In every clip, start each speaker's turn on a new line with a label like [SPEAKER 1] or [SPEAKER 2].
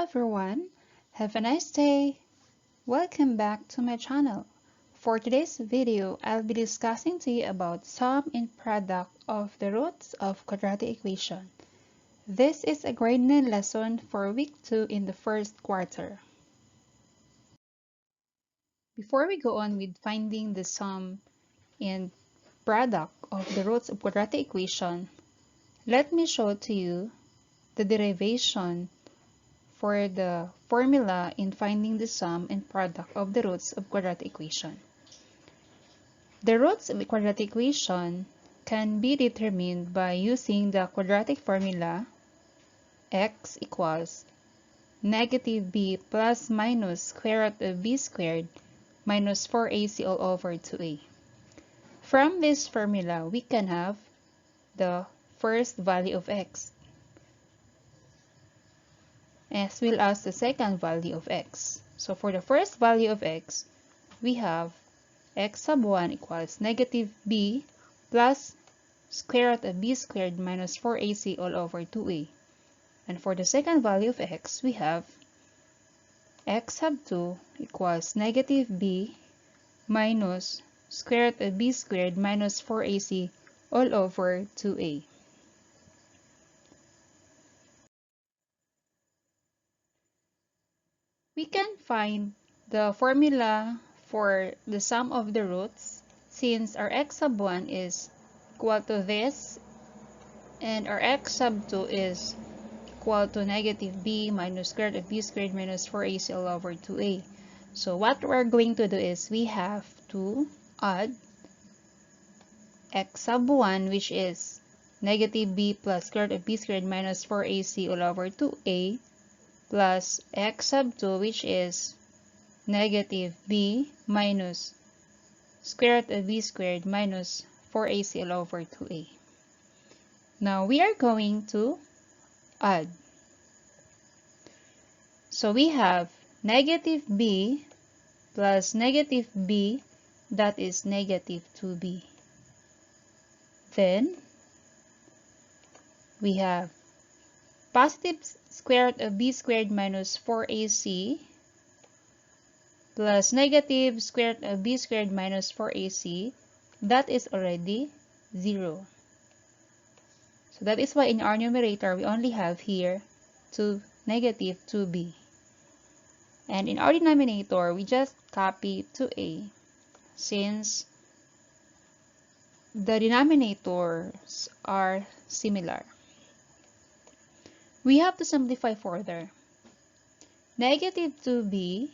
[SPEAKER 1] everyone, have a nice day. Welcome back to my channel. For today's video, I'll be discussing to you about sum and product of the roots of quadratic equation. This is a grade 9 lesson for week 2 in the first quarter. Before we go on with finding the sum and product of the roots of quadratic equation, let me show to you the derivation for the formula in finding the sum and product of the roots of quadratic equation. The roots of a quadratic equation can be determined by using the quadratic formula x equals negative b plus minus square root of b squared minus 4ac all over 2a. From this formula, we can have the first value of x as well as the second value of x. So for the first value of x, we have x sub 1 equals negative b plus square root of b squared minus 4ac all over 2a. And for the second value of x, we have x sub 2 equals negative b minus square root of b squared minus 4ac all over 2a. We can find the formula for the sum of the roots since our x sub 1 is equal to this and our x sub 2 is equal to negative b minus square root of b squared minus 4ac all over 2a. So what we're going to do is we have to add x sub 1, which is negative b plus square root of b squared minus 4ac all over 2a, plus x sub 2, which is negative b minus square root of b squared minus 4ac all over 2a. Now we are going to add. So we have negative b plus negative b, that is negative 2b. Then we have positive square root of b squared minus 4ac plus negative square root of b squared minus 4ac, that is already 0. So that is why in our numerator, we only have here negative 2b. And in our denominator, we just copy 2a since the denominators are similar. We have to simplify further. Negative 2b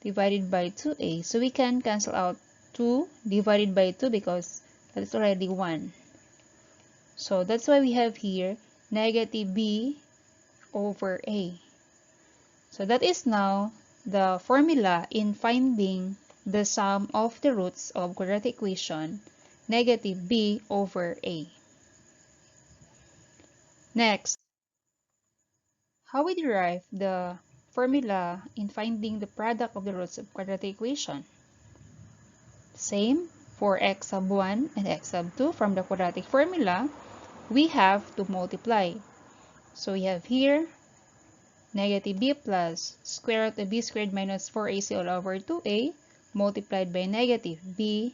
[SPEAKER 1] divided by 2a. So we can cancel out 2 divided by 2 because that is already 1. So that's why we have here negative b over a. So that is now the formula in finding the sum of the roots of quadratic equation, negative b over a. Next, how we derive the formula in finding the product of the roots of quadratic equation. Same for x sub 1 and x sub 2. From the quadratic formula, we have to multiply. So we have here negative b plus square root of b squared minus 4ac all over 2a multiplied by negative b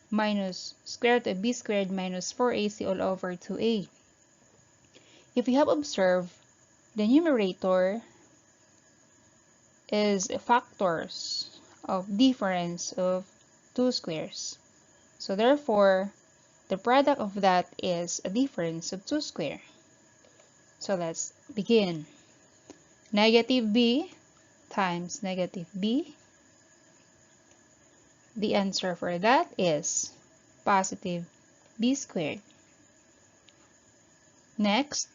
[SPEAKER 1] minus square root of b squared minus 4ac all over 2a. If you have observed, the numerator is factors of difference of 2 squares. So therefore, the product of that is a difference of 2 squares. So let's begin. Negative b times negative b. The answer for that is positive b squared. Next,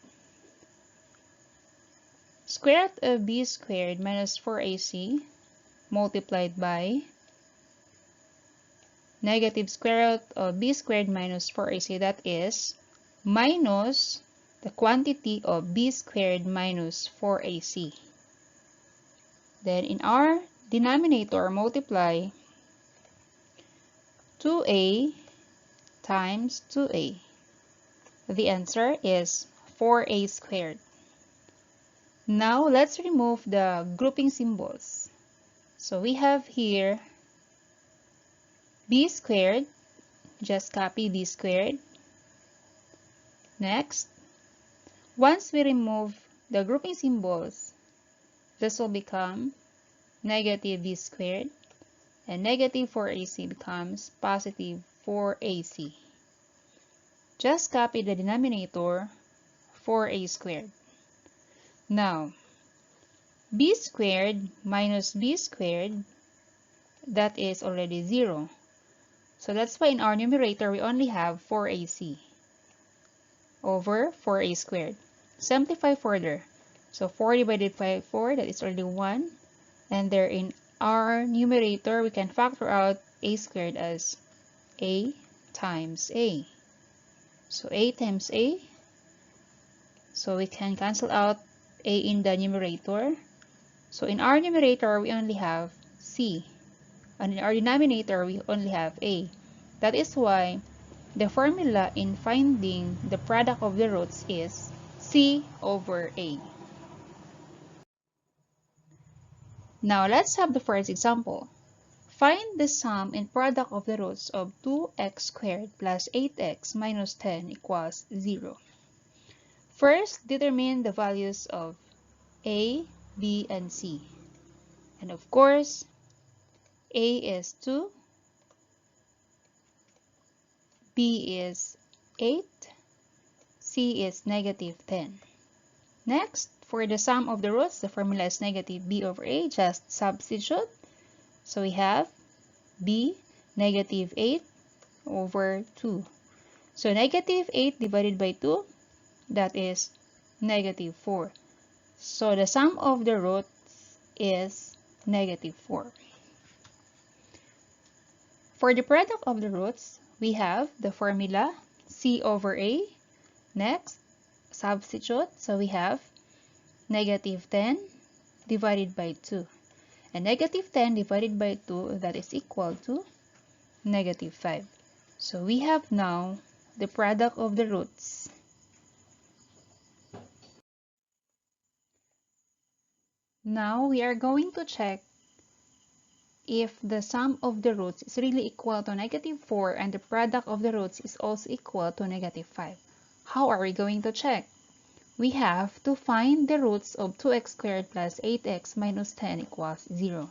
[SPEAKER 1] square root of b squared minus 4ac multiplied by negative square root of b squared minus 4ac, that is minus the quantity of b squared minus 4ac. Then in our denominator, multiply 2a times 2a. The answer is 4a squared. Now, let's remove the grouping symbols. So we have here b squared. Just copy b squared. Next, once we remove the grouping symbols, this will become negative b squared, and negative 4ac becomes positive 4ac. Just copy the denominator, 4a squared. Now, b squared minus b squared, that is already 0. So that's why in our numerator, we only have 4ac over 4a squared. Simplify further. So 4 divided by 4, that is already 1. And there in our numerator, we can factor out a squared as a times a. So a times a. So we can cancel out a in the numerator. So in our numerator, we only have c. And in our denominator, we only have a. That is why the formula in finding the product of the roots is c over a. Now let's have the first example. Find the sum and product of the roots of 2x squared plus 8x minus 10 equals 0. First, determine the values of a, b, and c. And of course, a is 2, b is 8, c is negative 10. Next, for the sum of the roots, the formula is negative b over a. Just substitute. So we have b negative 8 over 2. So negative 8 divided by 2, that is negative 4. So the sum of the roots is negative 4. For the product of the roots, we have the formula c over a. Next, substitute. So we have negative 10 divided by 2. And negative 10 divided by 2, that is equal to negative 5. So we have now the product of the roots. Now we are going to check if the sum of the roots is really equal to negative 4 and the product of the roots is also equal to negative 5. How are we going to check? We have to find the roots of 2x squared plus 8x minus 10 equals 0.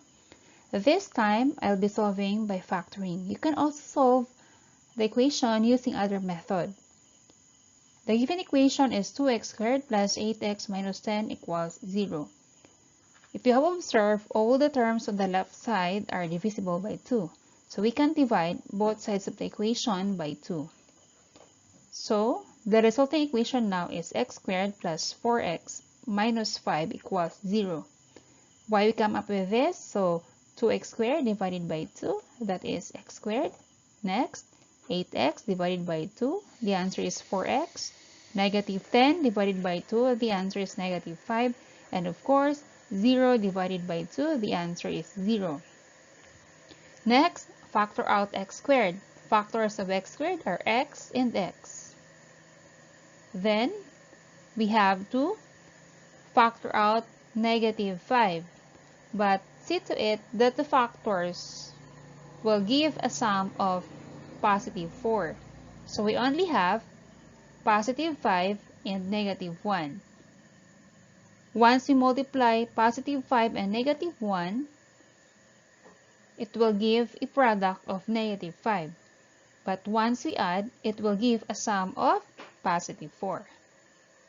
[SPEAKER 1] This time, I'll be solving by factoring. You can also solve the equation using other method. The given equation is 2x squared plus 8x minus 10 equals 0. If you have observed, all the terms on the left side are divisible by 2. So we can divide both sides of the equation by 2. So the resulting equation now is x squared plus 4x minus 5 equals 0. Why we come up with this? So 2x squared divided by 2, that is x squared. Next, 8x divided by 2, the answer is 4x. Negative 10 divided by 2, the answer is negative 5. And of course, 0 divided by 2, the answer is 0. Next, factor out x squared. Factors of x squared are x and x. Then, we have to factor out negative 5. But see to it that the factors will give a sum of positive 4. So we only have positive 5 and negative 1. Once we multiply positive 5 and negative 1, it will give a product of negative 5. But once we add, it will give a sum of positive 4.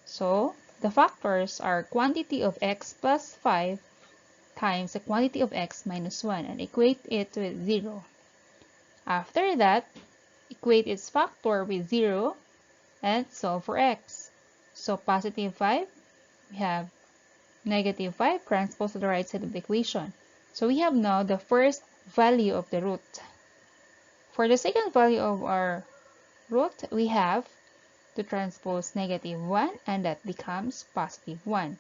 [SPEAKER 1] So the factors are quantity of x plus 5 times the quantity of x minus 1 and equate it with 0. After that, equate its factor with 0 and solve for x. So positive 5, we have negative 5 transpose to the right side of the equation. So we have now the first value of the root. For the second value of our root, we have to transpose negative 1 and that becomes positive 1.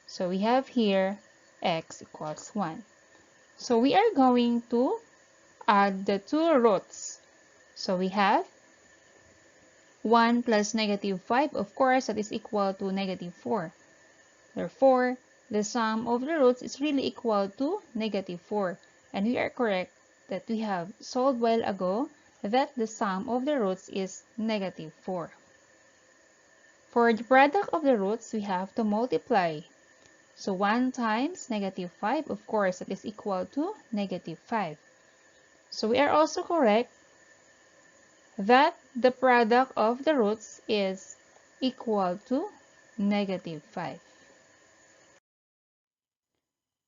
[SPEAKER 1] So we have here x equals 1. So we are going to add the two roots. So we have 1 plus negative 5, of course, that is equal to negative 4. Therefore, the sum of the roots is really equal to negative 4. And we are correct that we have solved while ago that the sum of the roots is negative 4. For the product of the roots, we have to multiply. So 1 times negative 5, of course, that is equal to negative 5. So we are also correct that the product of the roots is equal to negative 5.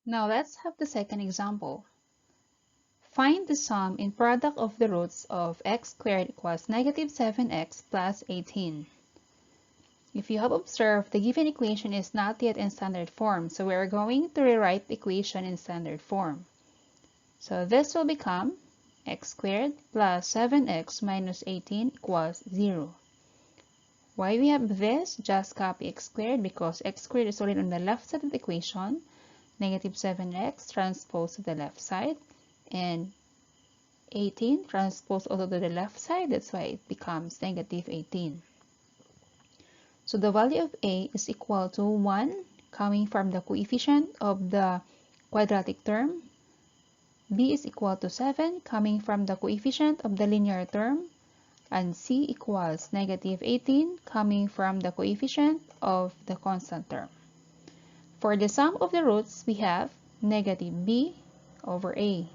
[SPEAKER 1] Now let's have the second example. Find the sum in product of the roots of x squared equals negative 7x plus 18. If you have observed, the given equation is not yet in standard form, so we are going to rewrite the equation in standard form. So this will become x squared plus 7x minus 18 equals 0. Why we have this? Just copy x squared because x squared is already on the left side of the equation. Negative 7x transpose to the left side, and 18 transpose also to the left side. That's why it becomes negative 18. So the value of a is equal to 1 coming from the coefficient of the quadratic term. B is equal to 7 coming from the coefficient of the linear term. And C equals negative 18 coming from the coefficient of the constant term. For the sum of the roots, we have negative b over a.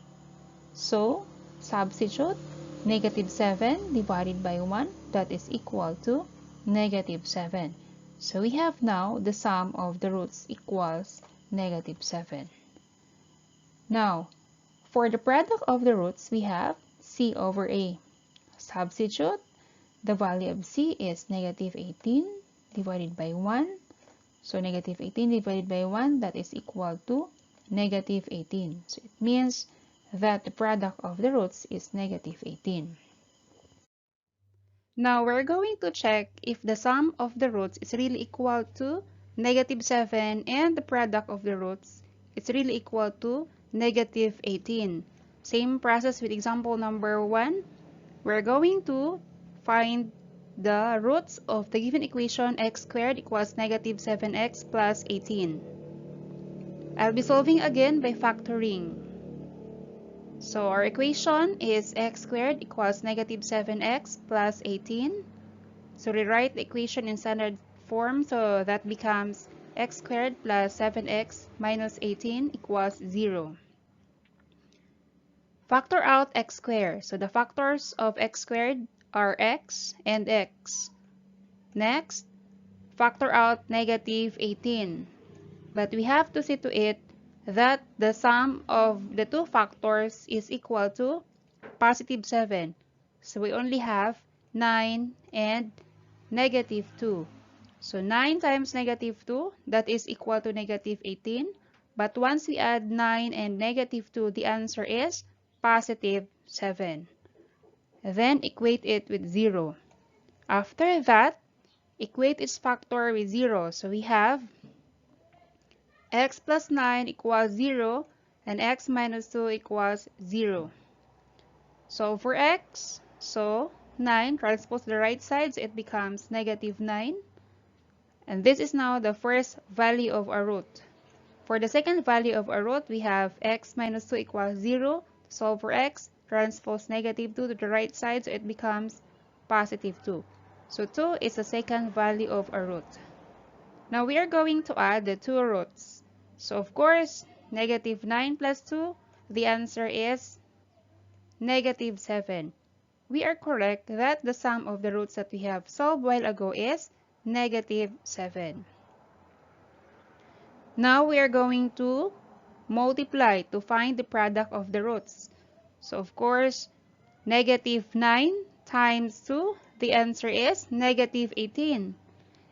[SPEAKER 1] So, substitute negative 7 divided by 1, that is equal to negative 7. So we have now the sum of the roots equals negative 7. Now, for the product of the roots, we have c over a. Substitute, the value of c is negative 18 divided by 1. So negative 18 divided by 1, that is equal to negative 18. So it means that the product of the roots is negative 18. Now we're going to check if the sum of the roots is really equal to negative 7 and the product of the roots is really equal to negative 18. Same process with example number 1. We're going to find the roots of the given equation x squared equals negative 7x plus 18. I'll be solving again by factoring. So our equation is x squared equals negative 7x plus 18. So rewrite the equation in standard form, so that becomes x squared plus 7x minus 18 equals 0. Factor out x squared. So the factors of x squared are x and x. Next, factor out negative 18. But we have to see to it that the sum of the two factors is equal to positive 7. So we only have 9 and negative 2. So 9 times negative 2, that is equal to negative 18. But once we add 9 and negative 2, the answer is positive 7. Then equate it with 0. After that, equate its factor with 0. So we have x plus 9 equals 0 and x minus 2 equals 0. So for x, so 9 transpose to the right side, so it becomes negative 9. And this is now the first value of our root. For the second value of our root, we have x minus 2 equals 0. To solve for x, transpose negative 2 to the right side, so it becomes positive 2. So 2 is the second value of our root. Now we are going to add the two roots. So of course, negative 9 plus 2, the answer is negative 7. We are correct that the sum of the roots that we have solved while ago is negative 7. Now we are going to multiply to find the product of the roots. So of course, negative 9 times 2, the answer is negative 18.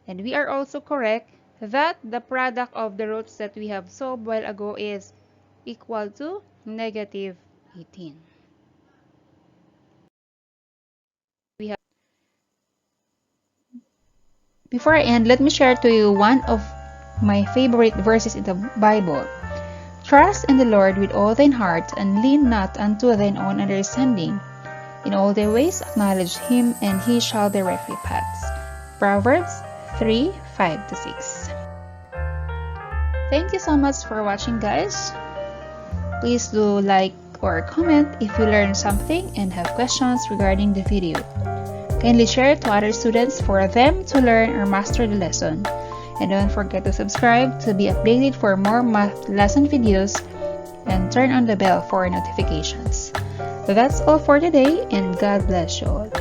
[SPEAKER 1] And we are also correct that the product of the roots that we have solved while ago is equal to negative 18. Before I end, let me share to you one of my favorite verses in the Bible. Trust in the Lord with all thine heart, and lean not unto thine own understanding. In all thy ways acknowledge him, and he shall direct thy paths. Proverbs 3:5-6. Thank you so much for watching, guys. Please do like or comment if you learned something and have questions regarding the video. Kindly share it to other students for them to learn or master the lesson. And don't forget to subscribe to be updated for more math lesson videos and turn on the bell for notifications. So that's all for today, and God bless you all.